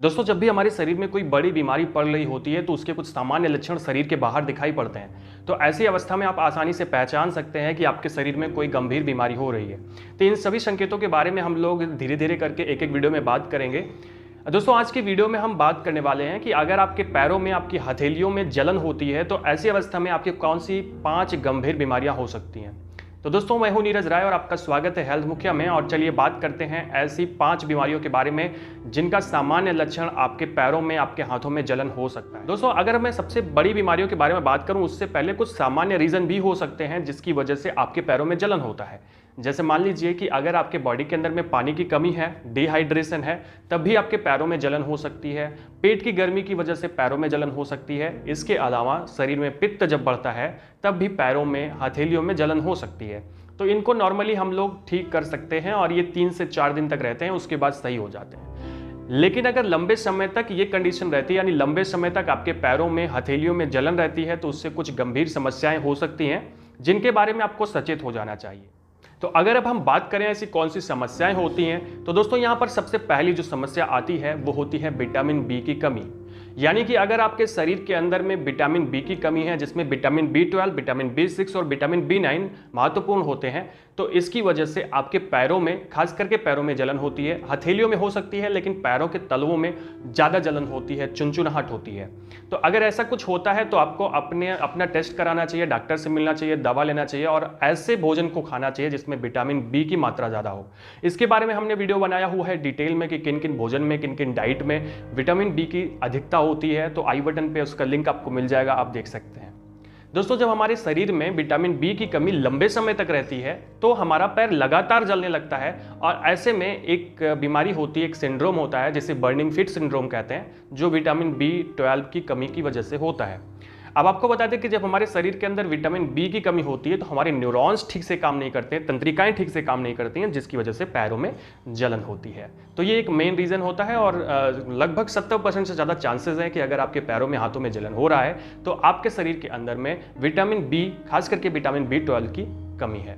दोस्तों, जब भी हमारे शरीर में कोई बड़ी बीमारी पड़ रही होती है तो उसके कुछ सामान्य लक्षण शरीर के बाहर दिखाई पड़ते हैं। तो ऐसी अवस्था में आप आसानी से पहचान सकते हैं कि आपके शरीर में कोई गंभीर बीमारी हो रही है। तो इन सभी संकेतों के बारे में हम लोग धीरे धीरे करके एक एक वीडियो में बात करेंगे। दोस्तों, आज की वीडियो में हम बात करने वाले हैं कि अगर आपके पैरों में, आपकी हथेलियों में जलन होती है तो ऐसी अवस्था में आपकी कौन सी 5 गंभीर बीमारियां हो सकती हैं। तो दोस्तों, मैं हूं नीरज राय और आपका स्वागत है हेल्थ मुखिया में। और चलिए बात करते हैं ऐसी 5 बीमारियों के बारे में जिनका सामान्य लक्षण आपके पैरों में, आपके हाथों में जलन हो सकता है। दोस्तों, अगर मैं सबसे बड़ी बीमारियों के बारे में बात करूं उससे पहले कुछ सामान्य रीजन भी हो सकते हैं जिसकी वजह से आपके पैरों में जलन होता है। जैसे मान लीजिए कि अगर आपके बॉडी के अंदर में पानी की कमी है, डिहाइड्रेशन है, तब भी आपके पैरों में जलन हो सकती है। पेट की गर्मी की वजह से पैरों में जलन हो सकती है। इसके अलावा शरीर में पित्त जब बढ़ता है तब भी पैरों में, हथेलियों में जलन हो सकती है। तो इनको नॉर्मली हम लोग ठीक कर सकते हैं और ये 3 से 4 दिन तक रहते हैं, उसके बाद सही हो जाते हैं। लेकिन अगर लंबे समय तक ये कंडीशन रहती है, यानी लंबे समय तक आपके पैरों में, हथेलियों में जलन रहती है, तो उससे कुछ गंभीर समस्याएं हो सकती हैं जिनके बारे में आपको सचेत हो जाना चाहिए। तो अगर अब हम बात करें ऐसी कौन सी समस्याएं होती हैं, तो दोस्तों यहाँ पर सबसे पहली जो समस्या आती है वो होती है विटामिन बी की कमी। यानी कि अगर आपके शरीर के अंदर में विटामिन बी की कमी है, जिसमें विटामिन B12, विटामिन B6 और विटामिन B9 महत्वपूर्ण होते हैं, तो इसकी वजह से आपके पैरों में, खास करके पैरों में जलन होती है। हथेलियों में हो सकती है लेकिन पैरों के तलवों में ज़्यादा जलन होती है, चुनचुनाहट होती है। तो अगर ऐसा कुछ होता है तो आपको अपना टेस्ट कराना चाहिए, डॉक्टर से मिलना चाहिए, दवा लेना चाहिए और ऐसे भोजन को खाना चाहिए जिसमें विटामिन बी की मात्रा ज़्यादा हो। इसके बारे में हमने वीडियो बनाया हुआ है डिटेल में कि किन किन भोजन में, किन किन डाइट में विटामिन बी की अधिकता होती है। तो आई बटन पे उसका लिंक आपको मिल जाएगा, आप देख सकते हैं। दोस्तों, जब हमारे शरीर में विटामिन बी की कमी लंबे समय तक रहती है तो हमारा पैर लगातार जलने लगता है और ऐसे में एक बीमारी होती है, एक सिंड्रोम होता है जिसे बर्निंग फीट सिंड्रोम कहते हैं, जो विटामिन B12 की कमी की वजह से होता है। अब आपको बता दें कि जब हमारे शरीर के अंदर विटामिन बी की कमी होती है तो हमारे न्यूरॉन्स ठीक से काम नहीं करते, तंत्रिकाएं ठीक से काम नहीं करती हैं, जिसकी वजह से पैरों में जलन होती है। तो ये एक मेन रीज़न होता है और लगभग 70% से ज़्यादा चांसेस हैं कि अगर आपके पैरों में, हाथों में जलन हो रहा है तो आपके शरीर के अंदर में विटामिन बी, खास करके विटामिन B12 की कमी है।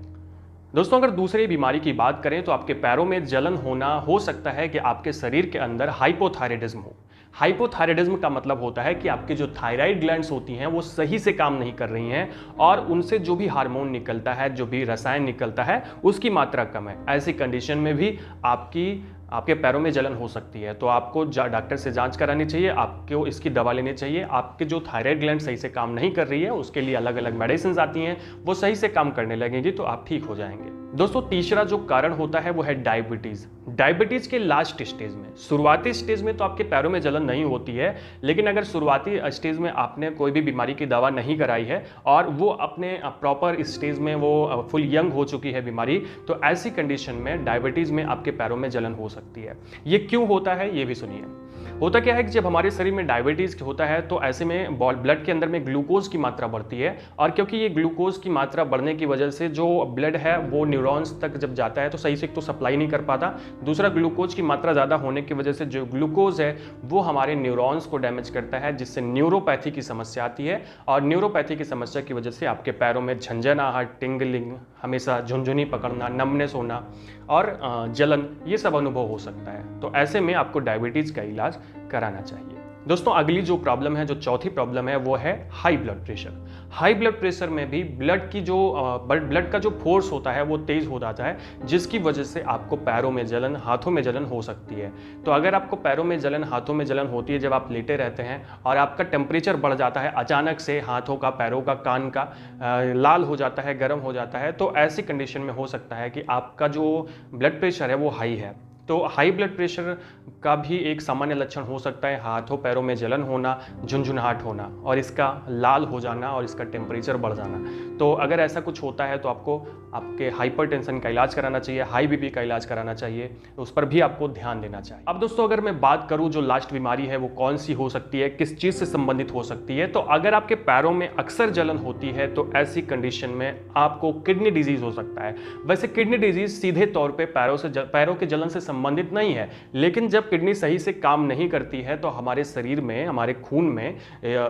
दोस्तों, अगर दूसरी बीमारी की बात करें तो आपके पैरों में जलन होना हो सकता है कि आपके शरीर के अंदर हाइपोथायराइडिज्म हो। हाइपोथायराइडिज्म का मतलब होता है कि आपकी जो थायराइड ग्लैंड्स होती हैं वो सही से काम नहीं कर रही हैं और उनसे जो भी हार्मोन निकलता है, जो भी रसायन निकलता है, उसकी मात्रा कम है। ऐसी कंडीशन में भी आपके पैरों में जलन हो सकती है। तो आपको डॉक्टर से जांच करानी चाहिए, आपको इसकी दवा लेनी चाहिए। आपके जो थायराइड ग्लैंड सही से काम नहीं कर रही है उसके लिए अलग अलग मेडिसिन आती हैं, वो सही से काम करने लगेंगी तो आप ठीक हो जाएंगे। दोस्तों, तीसरा जो कारण होता है वो है डायबिटीज। डायबिटीज के लास्ट स्टेज में, शुरुआती स्टेज में तो आपके पैरों में जलन नहीं होती है, लेकिन अगर शुरुआती स्टेज में आपने कोई भी बीमारी की दवा नहीं कराई है और वो अपने प्रॉपर स्टेज में वो फुल यंग हो चुकी है बीमारी, तो ऐसी कंडीशन में डायबिटीज में आपके पैरों में जलन हो सकती है। ये क्यों होता है ये भी सुनिए। होता क्या है कि जब हमारे शरीर में डायबिटीज होता है तो ऐसे में ब्लड के अंदर में ग्लूकोज की मात्रा बढ़ती है और क्योंकि ये ग्लूकोज की मात्रा बढ़ने की वजह से जो ब्लड है वो न्यूरॉन्स तक जब जाता है तो सही से तो सप्लाई नहीं कर पाता। दूसरा, ग्लूकोज की मात्रा ज़्यादा होने की वजह से जो ग्लूकोज है वो हमारे न्यूरॉन्स को डैमेज करता है, जिससे न्यूरोपैथी की समस्या आती है और न्यूरोपैथी की समस्या की वजह से आपके पैरों में झंझनाहट, टिंगलिंग, हमेशा झुनझुनी पकड़ना, नमनेस होना और जलन, ये सब अनुभव हो सकता है। तो ऐसे में आपको डायबिटीज़ का इलाज कराना चाहिए। दोस्तों, अगली जो प्रॉब्लम है, जो चौथी प्रॉब्लम है, वो है high blood pressure. High blood pressure में भी ब्लड का जो फोर्स होता है वो तेज हो जाता है, जिसकी वजह से आपको पैरों में जलन, हाथों में जलन हो सकती है। तो अगर आपको पैरों में जलन, हाथों में जलन होती है जब आप लेटे रहते हैं और आपका टेम्परेचर बढ़ जाता है अचानक से, हाथों का, पैरों का, कान का लाल हो जाता है, गर्म हो जाता है, तो ऐसी कंडीशन में हो सकता है कि आपका जो ब्लड प्रेशर है वो हाई है। तो हाई ब्लड प्रेशर का भी एक सामान्य लक्षण हो सकता है हाथों पैरों में जलन होना, झुनझुनाहट होना और इसका लाल हो जाना और इसका टेम्परेचर बढ़ जाना। तो अगर ऐसा कुछ होता है तो आपको आपके हाइपरटेंशन का इलाज कराना चाहिए, हाई बीपी का इलाज कराना चाहिए, उस पर भी आपको ध्यान देना चाहिए। अब दोस्तों, अगर मैं बात करूं जो लास्ट बीमारी है वो कौन सी हो सकती है, किस चीज़ से संबंधित हो सकती है, तो अगर आपके पैरों में अक्सर जलन होती है तो ऐसी कंडीशन में आपको किडनी डिजीज हो सकता है। वैसे किडनी डिजीज सीधे तौर पर पैरों के जलन से संबंधित नहीं है। लेकिन जब किडनी सही से काम नहीं करती है तो हमारे शरीर में, हमारे खून में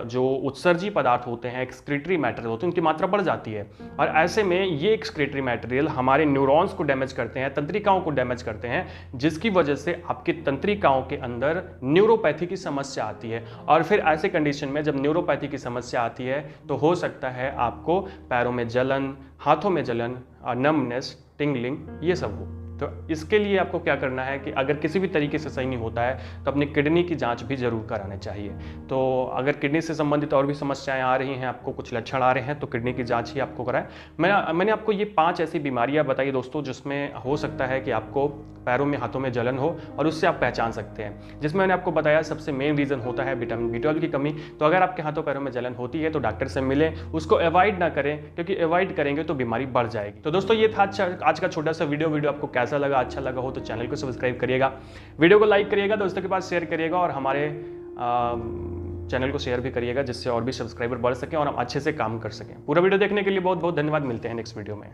जो उत्सर्जी पदार्थ होते हैं, एक्सक्रीटरी मैटर होते हैं, उनकी मात्रा बढ़ जाती है। और ऐसे में ये एक्सक्रीटरी मटेरियल हमारे न्यूरॉन्स को डैमेज करते हैं, तंत्रिकाओं को डैमेज करते हैं, जिसकी वजह से आपकी तंत्रिकाओं के अंदर न्यूरोपैथी की समस्या आती है। और फिर ऐसे कंडीशन में जब न्यूरोपैथी की समस्या आती है तो हो सकता है आपको पैरों में जलन, हाथों में जलन, नमनेस, टिंगलिंग, ये सब हो। तो इसके लिए आपको क्या करना है कि अगर किसी भी तरीके से सही नहीं होता है तो अपनी किडनी की जांच भी जरूर करानी चाहिए। तो अगर किडनी से संबंधित और भी समस्याएं आ रही हैं, आपको कुछ लक्षण आ रहे हैं, तो किडनी की जांच ही आपको कराएं। मैंने आपको ये 5 ऐसी बीमारियां बताई दोस्तों जिसमें हो सकता है कि आपको पैरों में, हाथों में जलन हो और उससे आप पहचान सकते हैं। जिसमें मैंने आपको बताया सबसे मेन रीज़न होता है विटामिन B12 की कमी। तो अगर आपके हाथों पैरों में जलन होती है तो डॉक्टर से मिलें, उसको अवॉइड ना करें, क्योंकि अवॉइड करेंगे तो बीमारी बढ़ जाएगी। तो दोस्तों ये था आज का छोटा सा वीडियो आपको कैसा लगा? अच्छा लगा हो तो चैनल को सब्सक्राइब करिएगा, वीडियो को लाइक करिएगा, दोस्तों के पास शेयर करिएगा और हमारे चैनल को शेयर भी करिएगा, जिससे और भी सब्सक्राइबर बढ़ सकें और हम अच्छे से काम कर सकें। पूरा वीडियो देखने के लिए बहुत बहुत धन्यवाद। मिलते हैं नेक्स्ट वीडियो में।